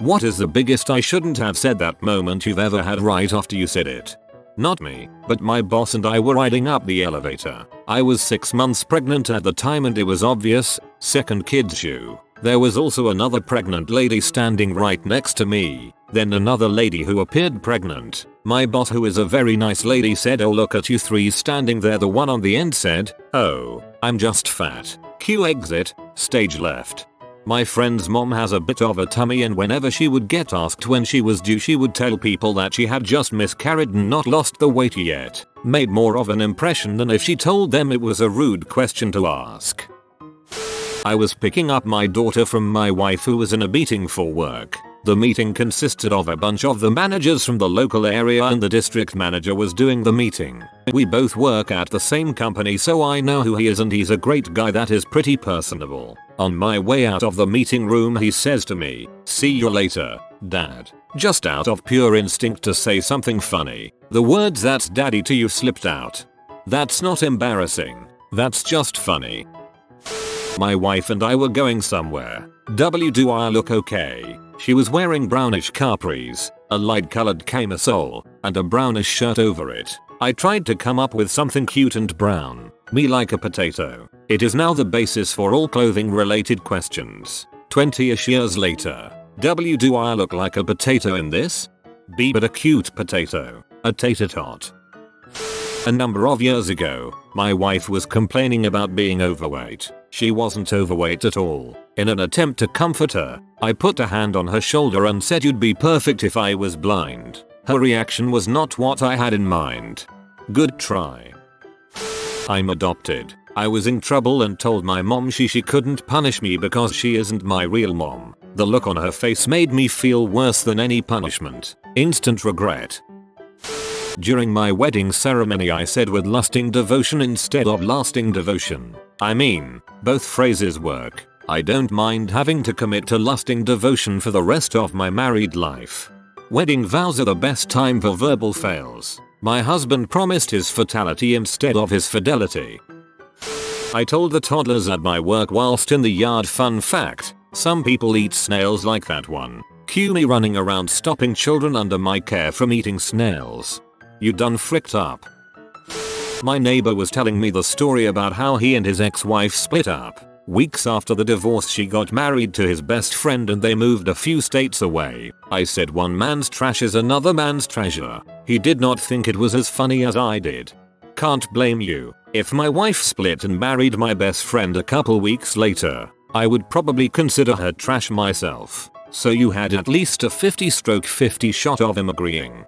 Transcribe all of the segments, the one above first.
What is the biggest I shouldn't have said that moment you've ever had right after you said it? Not me, but my boss and I were riding up the elevator. I was 6 months pregnant at the time and it was obvious, second kid's due. There was also another pregnant lady standing right next to me, then another lady who appeared pregnant. My boss, who is a very nice lady, said, "Oh, look at you three standing there." The one on the end said, "Oh, I'm just fat." Cue exit, stage left. My friend's mom has a bit of a tummy, and whenever she would get asked when she was due, she would tell people that she had just miscarried and not lost the weight yet. Made more of an impression than if she told them it was a rude question to ask. I was picking up my daughter from my wife, who was in a meeting for work. The meeting consisted of a bunch of the managers from the local area, and the district manager was doing the meeting. We both work at the same company, so I know who he is, and he's a great guy that is pretty personable. On my way out of the meeting room, he says to me, "See you later, Dad." Just out of pure instinct to say something funny. The words "that's daddy" to you slipped out. That's not embarrassing. That's just funny. My wife and I were going somewhere. Do I look okay? She was wearing brownish capris, a light colored camisole, and a brownish shirt over it. I tried to come up with something cute and brown. Me like a potato. It is now the basis for all clothing related questions. 20ish years later. W, do I look like a potato in this? B, but a cute potato. A tater tot. A number of years ago, my wife was complaining about being overweight. She wasn't overweight at all. In an attempt to comfort her, I put a hand on her shoulder and said, "You'd be perfect if I was blind." Her reaction was not what I had in mind. Good try. I'm adopted. I was in trouble and told my mom she couldn't punish me because she isn't my real mom. The look on her face made me feel worse than any punishment. Instant regret. During my wedding ceremony, I said with lusting devotion instead of lasting devotion. I mean, both phrases work. I don't mind having to commit to lusting devotion for the rest of my married life. Wedding vows are the best time for verbal fails. My husband promised his fatality instead of his fidelity. I told the toddlers at my work whilst in the yard, "Fun fact, some people eat snails like that one." Cue me running around stopping children under my care from eating snails. You done fricked up. My neighbor was telling me the story about how he and his ex-wife split up. Weeks after the divorce, she got married to his best friend and they moved a few states away. I said, "One man's trash is another man's treasure." He did not think it was as funny as I did. Can't blame you. If my wife split and married my best friend a couple weeks later, I would probably consider her trash myself. So you had at least a 50/50 shot of him agreeing.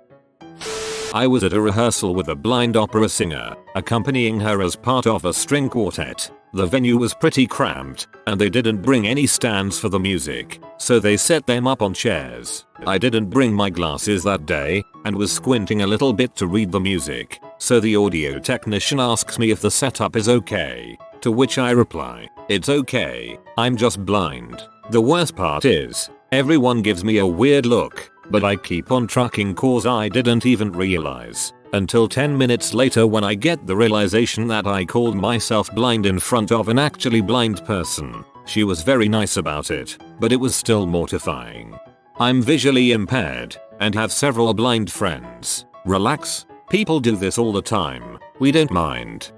I was at a rehearsal with a blind opera singer, accompanying her as part of a string quartet. The venue was pretty cramped, and they didn't bring any stands for the music, so they set them up on chairs. I didn't bring my glasses that day, and was squinting a little bit to read the music, so the audio technician asks me if the setup is okay, to which I reply, "It's okay, I'm just blind." The worst part is, everyone gives me a weird look, but I keep on trucking cause I didn't even realize. Until 10 minutes later when I get the realization that I called myself blind in front of an actually blind person. She was very nice about it, but it was still mortifying. I'm visually impaired, and have several blind friends. Relax, people do this all the time, we don't mind.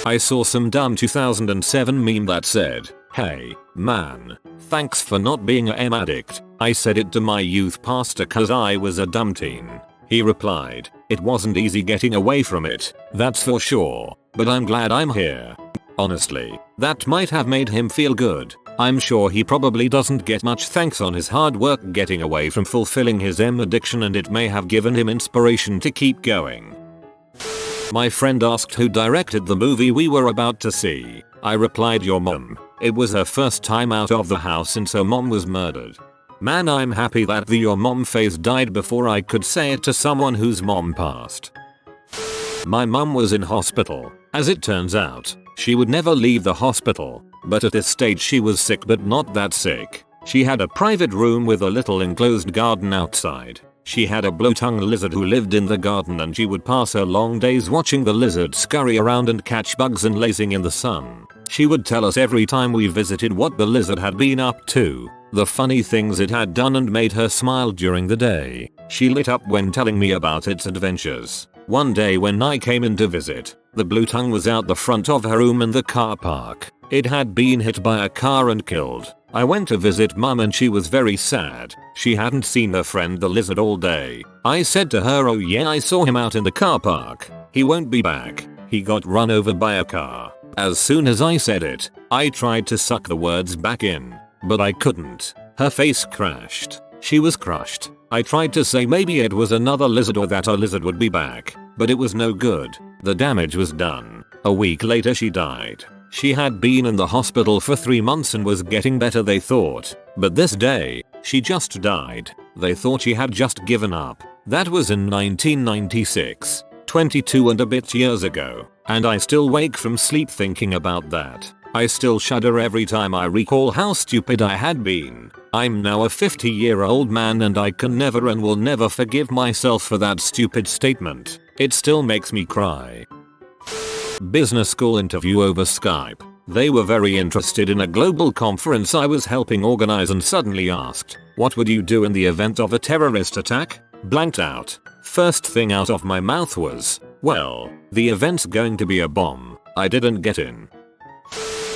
I saw some dumb 2007 meme that said, "Hey, man, thanks for not being a M addict." I said it to my youth pastor cause I was a dumb teen. He replied, "It wasn't easy getting away from it, that's for sure, but I'm glad I'm here." Honestly, that might have made him feel good. I'm sure he probably doesn't get much thanks on his hard work getting away from fulfilling his M addiction, and it may have given him inspiration to keep going. My friend asked who directed the movie we were about to see. I replied, "Your mom. It was her first time out of the house since her mom was murdered." Man, I'm happy that the "your mom" phase died before I could say it to someone whose mom passed. My mom was in hospital. As it turns out, she would never leave the hospital, but at this stage she was sick but not that sick. She had a private room with a little enclosed garden outside. She had a blue-tongue lizard who lived in the garden, and she would pass her long days watching the lizard scurry around and catch bugs and lazing in the sun. She would tell us every time we visited what the lizard had been up to, the funny things it had done, and made her smile during the day. She lit up when telling me about its adventures. One day when I came in to visit, the blue tongue was out the front of her room in the car park. It had been hit by a car and killed. I went to visit mum and she was very sad. She hadn't seen her friend the lizard all day. I said to her, "Oh yeah, I saw him out in the car park. He won't be back. He got run over by a car." As soon as I said it, I tried to suck the words back in, but I couldn't. Her face crashed. She was crushed. I tried to say maybe it was another lizard or that a lizard would be back, but it was no good. The damage was done. A week later she died. She had been in the hospital for 3 months and was getting better, they thought. But this day, she just died. They thought she had just given up. That was in 1996. 22 and a bit years ago. And I still wake from sleep thinking about that. I still shudder every time I recall how stupid I had been. I'm now a 50-year-old man and I can never and will never forgive myself for that stupid statement. It still makes me cry. Business school interview over Skype. They were very interested in a global conference I was helping organize and suddenly asked, "What would you do in the event of a terrorist attack?" Blanked out. First thing out of my mouth was, "Well, the event's going to be a bomb." I didn't get in.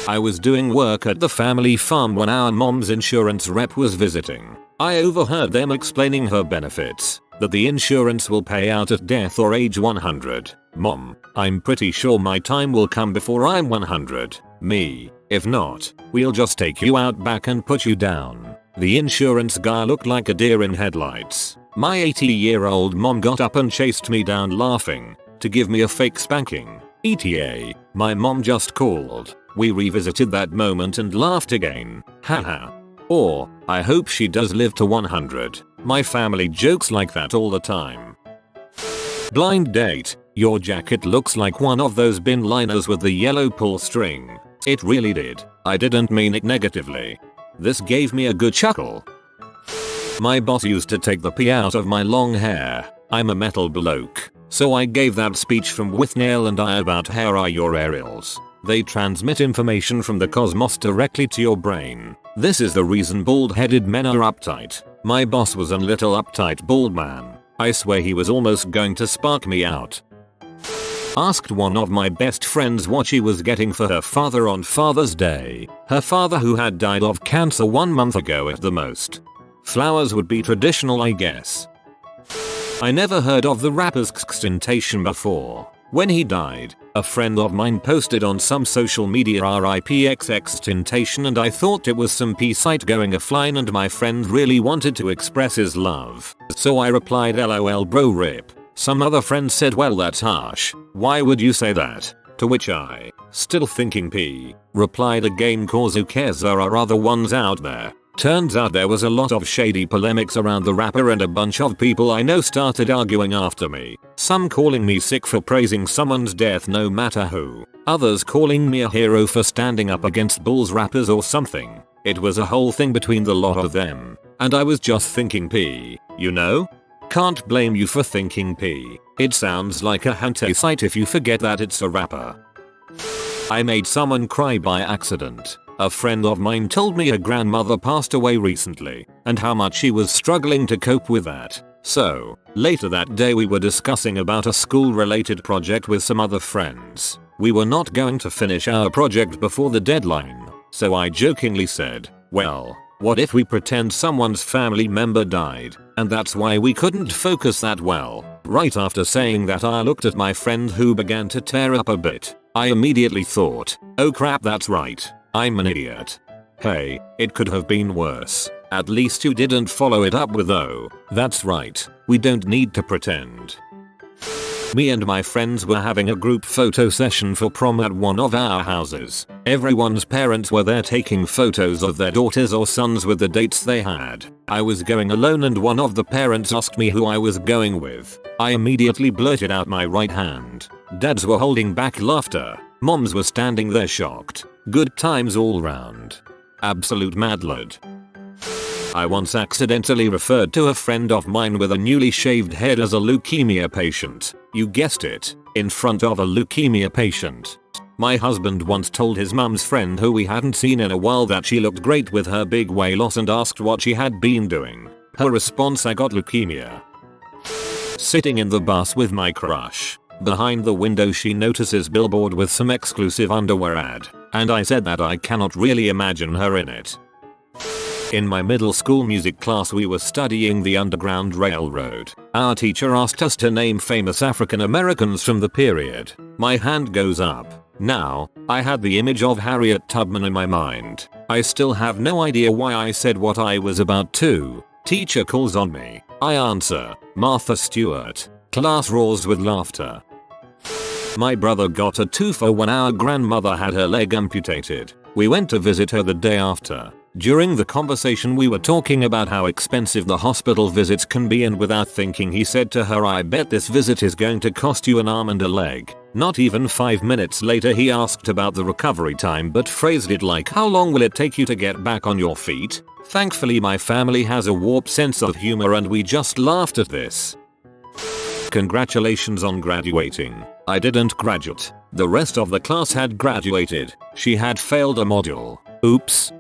I was doing work at the family farm when our mom's insurance rep was visiting. I overheard them explaining her benefits, that the insurance will pay out at death or age 100. "Mom, I'm pretty sure my time will come before I'm 100. Me, if not, we'll just take you out back and put you down." The insurance guy looked like a deer in headlights. My 80-year-old mom got up and chased me down laughing, to give me a fake spanking. ETA, my mom just called. We revisited that moment and laughed again. Haha. Or, I hope she does live to 100. My family jokes like that all the time. Blind date. Your jacket looks like one of those bin liners with the yellow pull string. It really did. I didn't mean it negatively. This gave me a good chuckle. My boss used to take the pee out of my long hair. I'm a metal bloke, so I gave that speech from Withnail and I about hair are your aerials. They transmit information from the cosmos directly to your brain. This is the reason bald-headed men are uptight. My boss was a little uptight bald man. I swear he was almost going to spark me out. Asked one of my best friends what she was getting for her father on Father's Day. Her father, who had died of cancer 1 month ago at the most. Flowers would be traditional, I guess. I never heard of the rapper's XXXTentacion before. When he died, a friend of mine posted on some social media RIP XXXTentacion and I thought it was some P-site going offline and my friend really wanted to express his love. So I replied, "LOL bro rip." Some other friend said, "Well that's harsh. Why would you say that?" To which I, still thinking P, replied again, "Cause who cares, there are other ones out there." Turns out there was a lot of shady polemics around the rapper and a bunch of people I know started arguing after me. Some calling me sick for praising someone's death no matter who. Others calling me a hero for standing up against bulls rappers or something. It was a whole thing between the lot of them. And I was just thinking P, you know? Can't blame you for thinking P. It sounds like a hentai site if you forget that it's a rapper. I made someone cry by accident. A friend of mine told me her grandmother passed away recently, and how much she was struggling to cope with that. So, later that day we were discussing about a school-related project with some other friends. We were not going to finish our project before the deadline, so I jokingly said, "Well, what if we pretend someone's family member died, and that's why we couldn't focus that well?" Right after saying that I looked at my friend who began to tear up a bit. I immediately thought, oh crap, that's right. I'm an idiot. Hey, it could have been worse. At least you didn't follow it up with "oh, that's right, we don't need to pretend." Me and my friends were having a group photo session for prom at one of our houses. Everyone's parents were there taking photos of their daughters or sons with the dates they had. I was going alone and one of the parents asked me who I was going with. I immediately blurted out my right hand. Dads were holding back laughter. Moms were standing there shocked. Good times all round. Absolute mad lad. I once accidentally referred to a friend of mine with a newly shaved head as a leukemia patient. You guessed it, in front of a leukemia patient. My husband once told his mum's friend who we hadn't seen in a while that she looked great with her big weight loss and asked what she had been doing. Her response, I got leukemia. Sitting in the bus with my crush. Behind the window she notices billboard with some exclusive underwear ad, and I said that I cannot really imagine her in it. In my middle school music class we were studying the Underground Railroad. Our teacher asked us to name famous African Americans from the period. My hand goes up. Now, I had the image of Harriet Tubman in my mind. I still have no idea why I said what I was about to. Teacher calls on me. I answer, Martha Stewart. Class roars with laughter. My brother got a twofer when our grandmother had her leg amputated. We went to visit her the day after. During the conversation we were talking about how expensive the hospital visits can be, and without thinking he said to her, I bet this visit is going to cost you an arm and a leg. Not even 5 minutes later he asked about the recovery time but phrased it like, how long will it take you to get back on your feet? Thankfully my family has a warped sense of humor and we just laughed at this. Congratulations on graduating. I didn't graduate. The rest of the class had graduated. She had failed a module. Oops.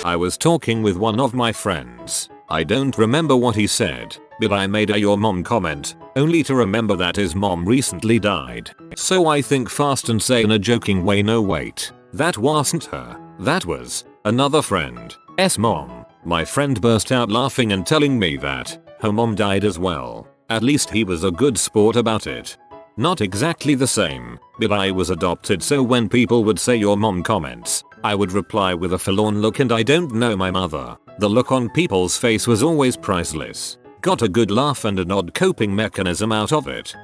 I was talking with one of my friends. I don't remember what he said, but I made a "your mom" comment, only to remember that his mom recently died. So I think fast and say in a joking way, no wait, that wasn't her. That was another friend's mom. My friend burst out laughing and telling me that her mom died as well. At least he was a good sport about it. Not exactly the same, but I was adopted, so when people would say "your mom" comments, I would reply with a forlorn look and I don't know my mother. The look on people's face was always priceless. Got a good laugh and an odd coping mechanism out of it.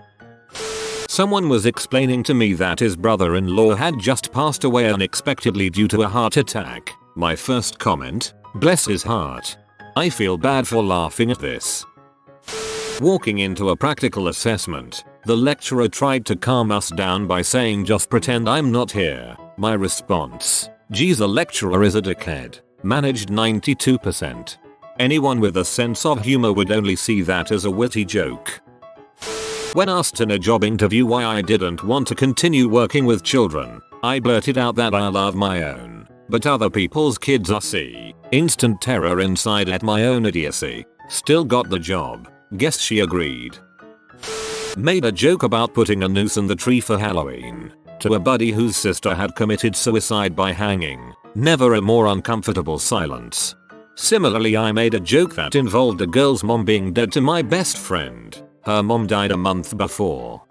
Someone was explaining to me that his brother-in-law had just passed away unexpectedly due to a heart attack. My first comment, bless his heart. I feel bad for laughing at this. Walking into a practical assessment, the lecturer tried to calm us down by saying, just pretend I'm not here. My response, geez, the lecturer is a dickhead. Managed 92%. Anyone with a sense of humor would only see that as a witty joke. When asked in a job interview why I didn't want to continue working with children, I blurted out that I love my own, but other people's kids are see. Instant terror inside at my own idiocy. Still got the job. Guess she agreed. Made a joke about putting a noose in the tree for Halloween to a buddy whose sister had committed suicide by hanging. Never a more uncomfortable silence. Similarly, I made a joke that involved a girl's mom being dead to my best friend. Her mom died a month before.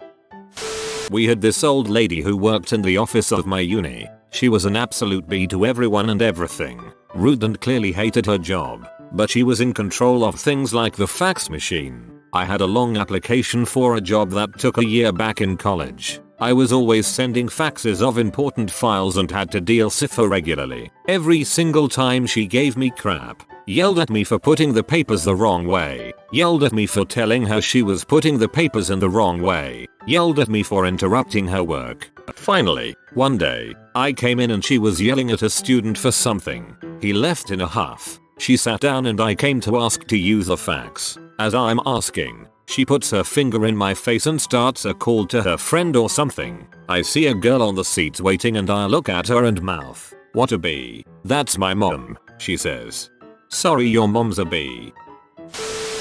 We had this old lady who worked in the office of my uni. She was an absolute bee to everyone and everything. Rude and clearly hated her job. But she was in control of things like the fax machine. I had a long application for a job that took a year back in college. I was always sending faxes of important files and had to deal with her regularly. Every single time she gave me crap. Yelled at me for putting the papers the wrong way. Yelled at me for telling her she was putting the papers in the wrong way. Yelled at me for interrupting her work. Finally, one day, I came in and she was yelling at a student for something. He left in a huff. She sat down and I came to ask to use a fax. As I'm asking, she puts her finger in my face and starts a call to her friend or something. I see a girl on the seats waiting and I look at her and mouth, "What a bee." "That's my mom," she says. "Sorry, your mom's a bee."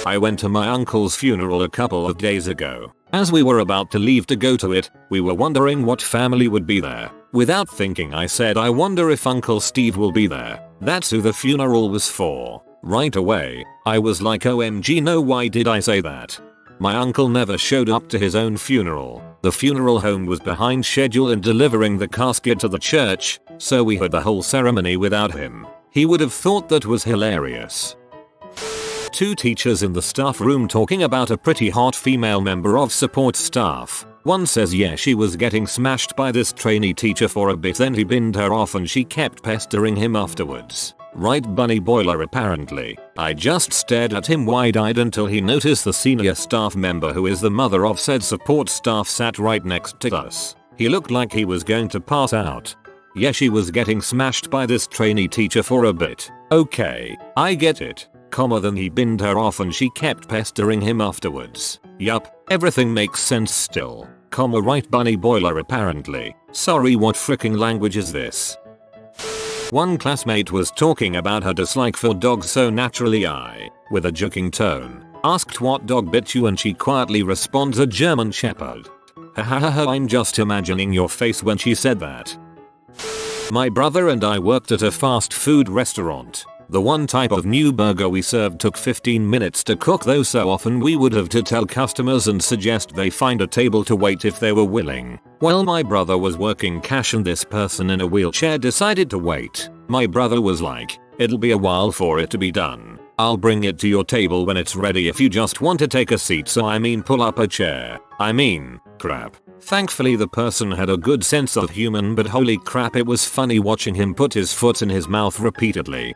I went to my uncle's funeral a couple of days ago. As we were about to leave to go to it, we were wondering what family would be there. Without thinking I said, "I wonder if Uncle Steve will be there." That's who the funeral was for. Right away, I was like, OMG, no, why did I say that? My uncle never showed up to his own funeral. The funeral home was behind schedule in delivering the casket to the church, so we had the whole ceremony without him. He would have thought that was hilarious. Two teachers in the staff room talking about a pretty hot female member of support staff. One says yeah, she was getting smashed by this trainee teacher for a bit, then he binned her off and she kept pestering him afterwards. Right, bunny boiler apparently. I just stared at him wide-eyed until he noticed the senior staff member, who is the mother of said support staff, sat right next to us. He looked like he was going to pass out. Yeah, she was getting smashed by this trainee teacher for a bit. Okay, I get it. Then he binned her off and she kept pestering him afterwards. Yup, everything makes sense still. Right, bunny boiler apparently. Sorry, what fricking language is this? One classmate was talking about her dislike for dogs, so naturally I, with a joking tone, asked what dog bit you and she quietly responds a German Shepherd. Hahaha, I'm just imagining your face when she said that. My brother and I worked at a fast food restaurant. The one type of new burger we served took 15 minutes to cook, though so often we would have to tell customers and suggest they find a table to wait if they were willing. Well, my brother was working cash and this person in a wheelchair decided to wait. My brother was like, "It'll be a while for it to be done. I'll bring it to your table when it's ready if you just want to take a seat, so pull up a chair." Crap. Thankfully the person had a good sense of humor, but holy crap, it was funny watching him put his foot in his mouth repeatedly.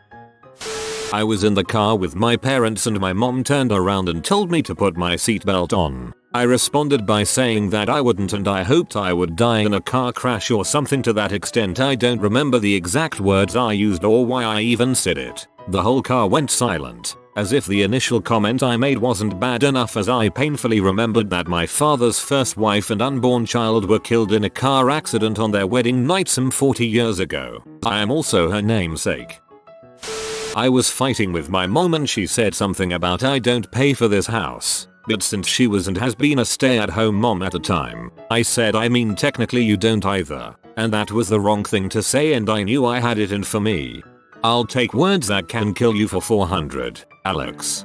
I was in the car with my parents and my mom turned around and told me to put my seatbelt on. I responded by saying that I wouldn't and I hoped I would die in a car crash or something to that extent. I don't remember the exact words I used or why I even said it. The whole car went silent, as if the initial comment I made wasn't bad enough, as I painfully remembered that my father's first wife and unborn child were killed in a car accident on their wedding night some 40 years ago. I am also her namesake. I was fighting with my mom and she said something about I don't pay for this house. But since she was and has been a stay-at-home mom at the time, I said technically you don't either. And that was the wrong thing to say and I knew I had it in for me. I'll take words that can kill you for 400, Alex.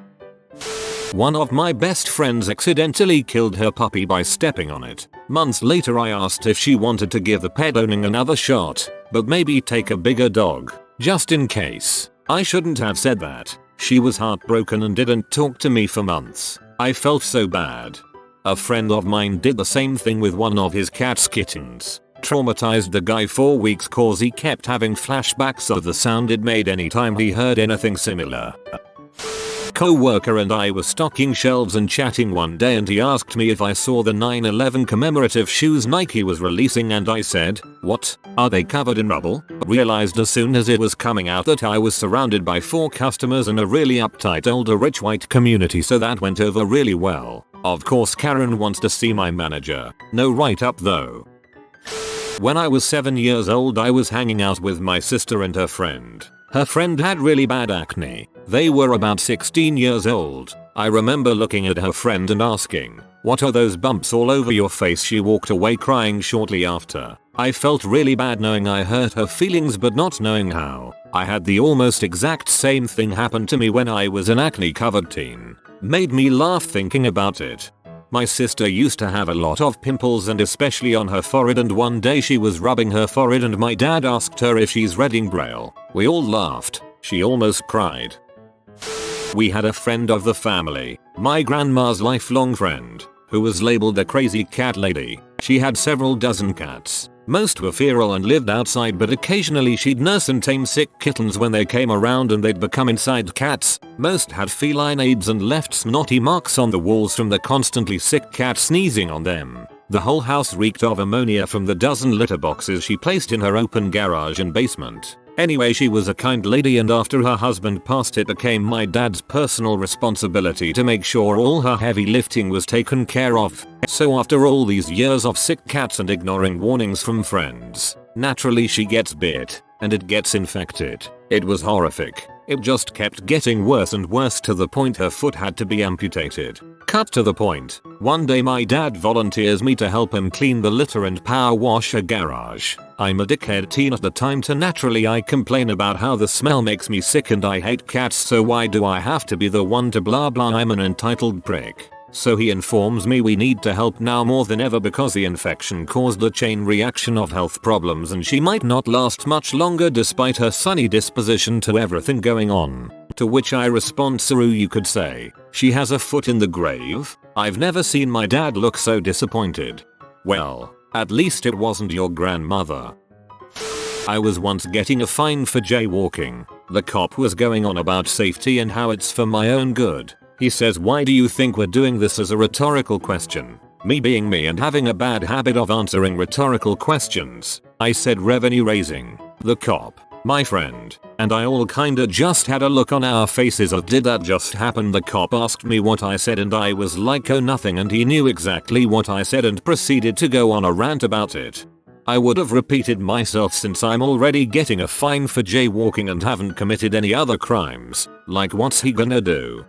One of my best friends accidentally killed her puppy by stepping on it. Months later I asked if she wanted to give the pet owning another shot, but maybe take a bigger dog, just in case. I shouldn't have said that. She was heartbroken and didn't talk to me for months. I felt so bad. A friend of mine did the same thing with one of his cat's kittens. Traumatized the guy for weeks cause he kept having flashbacks of the sound it made anytime he heard anything similar. Co-worker and I were stocking shelves and chatting one day and he asked me if I saw the 9/11 commemorative shoes Nike was releasing and I said, "What? Are they covered in rubble?" Realized as soon as it was coming out that I was surrounded by 4 customers and a really uptight older rich white community, so that went over really well. Of course Karen wants to see my manager. No write up though. When I was 7 years old I was hanging out with my sister and her friend. Her friend had really bad acne. They were about 16 years old. I remember looking at her friend and asking, "What are those bumps all over your face?" She walked away crying shortly after. I felt really bad knowing I hurt her feelings but not knowing how. I had the almost exact same thing happen to me when I was an acne covered teen. Made me laugh thinking about it. My sister used to have a lot of pimples and especially on her forehead, and one day she was rubbing her forehead and my dad asked her if she's reading Braille. We all laughed. She almost cried. We had a friend of the family, my grandma's lifelong friend, who was labeled a crazy cat lady. She had several dozen cats. Most were feral and lived outside, but occasionally she'd nurse and tame sick kittens when they came around and they'd become inside cats. Most had feline AIDS and left snotty marks on the walls from the constantly sick cat sneezing on them. The whole house reeked of ammonia from the dozen litter boxes she placed in her open garage and basement. Anyway, she was a kind lady, and after her husband passed it became my dad's personal responsibility to make sure all her heavy lifting was taken care of. So after all these years of sick cats and ignoring warnings from friends, naturally she gets bit, and it gets infected. It was horrific. It just kept getting worse and worse to the point her foot had to be amputated. Cut to the point. One day my dad volunteers me to help him clean the litter and power wash a garage. I'm a dickhead teen at the time, so naturally I complain about how the smell makes me sick and I hate cats, so why do I have to be the one to blah blah, I'm an entitled prick. So he informs me we need to help now more than ever because the infection caused a chain reaction of health problems and she might not last much longer despite her sunny disposition to everything going on. To which I respond, "Saru, you could say, she has a foot in the grave." I've never seen my dad look so disappointed. Well, at least it wasn't your grandmother. I was once getting a fine for jaywalking. The cop was going on about safety and how it's for my own good. He says, "Why do you think we're doing this?" as a rhetorical question. Me being me and having a bad habit of answering rhetorical questions, I said revenue raising. The cop, my friend, and I all kinda just had a look on our faces of did that just happen. The cop asked me what I said and I was like oh nothing, and he knew exactly what I said and proceeded to go on a rant about it. I would have repeated myself since I'm already getting a fine for jaywalking and haven't committed any other crimes. Like what's he gonna do?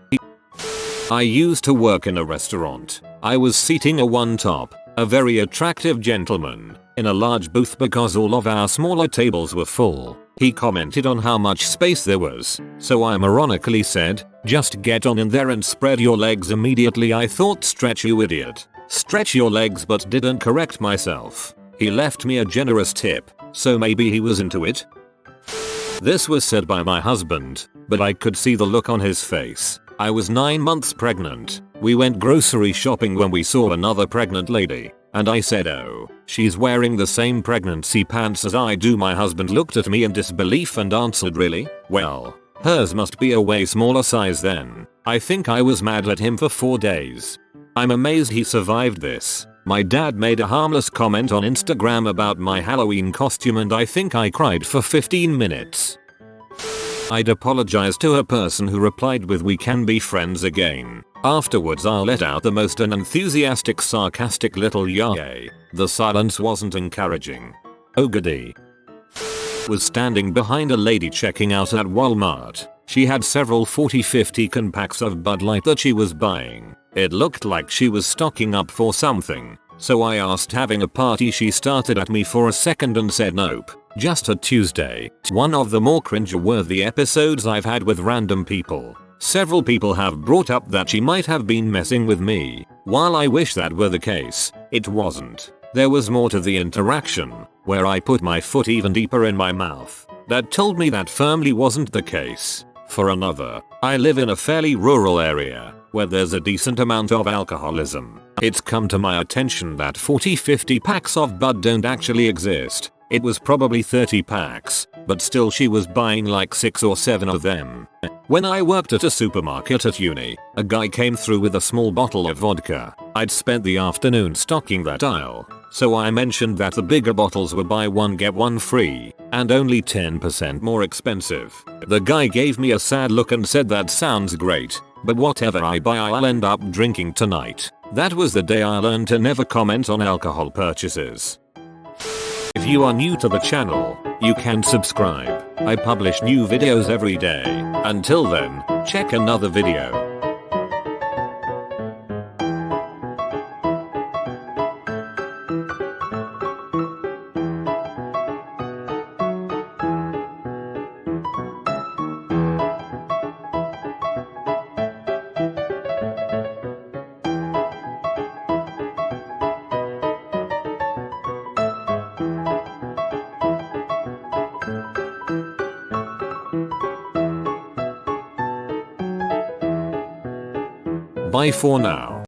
I used to work in a restaurant. I was seating a one-top, a very attractive gentleman, in a large booth because all of our smaller tables were full. He commented on how much space there was, so I ironically said, just get on in there and spread your legs. Immediately I thought stretch you idiot. Stretch your legs, but didn't correct myself. He left me a generous tip, so maybe he was into it. This was said by my husband, but I could see the look on his face. I was 9 months pregnant. We went grocery shopping when we saw another pregnant lady, and I said, oh, she's wearing the same pregnancy pants as I do. My husband looked at me in disbelief and answered, really? Well, hers must be a way smaller size then. I think I was mad at him for 4 days. I'm amazed he survived this. My dad made a harmless comment on Instagram about my Halloween costume and I think I cried for 15 minutes. I'd apologize to a person who replied with we can be friends again. Afterwards I'll let out the most unenthusiastic sarcastic little yay. The silence wasn't encouraging. Oh goody. Was standing behind a lady checking out at Walmart. She had several 40-50 can packs of Bud Light that she was buying. It looked like she was stocking up for something, so I asked having a party. She started at me for a second and said nope, just a Tuesday. One of the more cringeworthy episodes I've had with random people. Several people have brought up that she might have been messing with me. While I wish that were the case, it wasn't. There was more to the interaction, where I put my foot even deeper in my mouth, that told me that firmly wasn't the case. For another, I live in a fairly rural area, where there's a decent amount of alcoholism. It's come to my attention that 40-50 packs of Bud don't actually exist. It was probably 30 packs, but still she was buying like 6 or 7 of them. When I worked at a supermarket at uni, a guy came through with a small bottle of vodka. I'd spent the afternoon stocking that aisle, so I mentioned that the bigger bottles were buy one get one free, and only 10% more expensive. The guy gave me a sad look and said that sounds great, but whatever I buy I'll end up drinking tonight. That was the day I learned to never comment on alcohol purchases. If you are new to the channel, you can subscribe. I publish new videos every day. Until then, check another video. Bye for now.